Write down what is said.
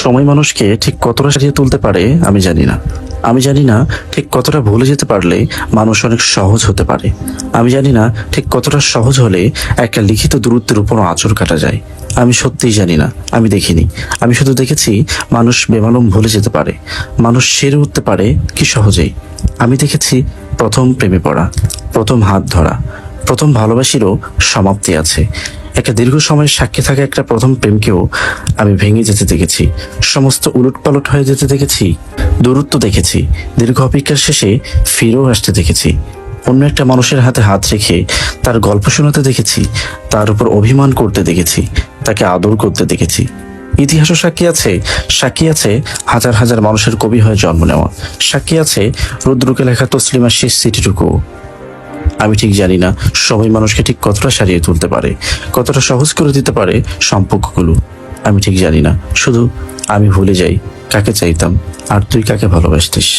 সময় মানুষকে ঠিক কতটা সাজিয়ে তুলতে পারে আমি জানি না। আমি জানি না ঠিক কতটা ভুলে যেতে পারলে মানুষ অনেক সহজ হতে পারে। আমি জানি না ঠিক কতটা সহজ হলে একটা লিখিত দূরত্বের উপরও আঁচড় কাটা যায়। আমি সত্যিই জানি না, আমি দেখিনি। আমি শুধু দেখেছি মানুষ বেমালুম ভুলে যেতে পারে, মানুষ সেরে উঠতে পারে কি সহজেই। আমি দেখেছি প্রথম প্রেমে পড়া, প্রথম হাত ধরা, প্রথম ভালোবাসিরও সমাপ্তি আছে। একটা দীর্ঘ সময়ের সাক্ষী থাকা একটা প্রথম প্রেমকেও আমি ভেঙে যেতে দেখেছি, সমস্ত উলটপালট হয়ে যেতে দেখেছি, দূরত্ব দেখেছি, দীর্ঘ অপেক্ষার শেষে ফিরেও আসতে দেখেছি। অন্য একটা মানুষের হাতে হাত রেখে তার গল্প শোনাতে দেখেছি, তার উপর অভিমান করতে দেখেছি, তাকে আদর করতে দেখেছি। ইতিহাসও সাক্ষী আছে হাজার হাজার মানুষের কবি হয়ে জন্ম নেওয়া, সাক্ষী আছে রুদ্রকে লেখা তসলিমার শেষ চিঠিটুকু। আমি ঠিক জানি না সবাই মানুষকে ঠিক কতটা সারিয়ে তুলতে পারে, কতটা সহজ করে দিতে পারে সম্পর্কগুলো। আমি ঠিক জানি না, শুধু আমি ভুলে যাই কাকে চাইতাম আর তুই কাকে ভালোবাসতিস।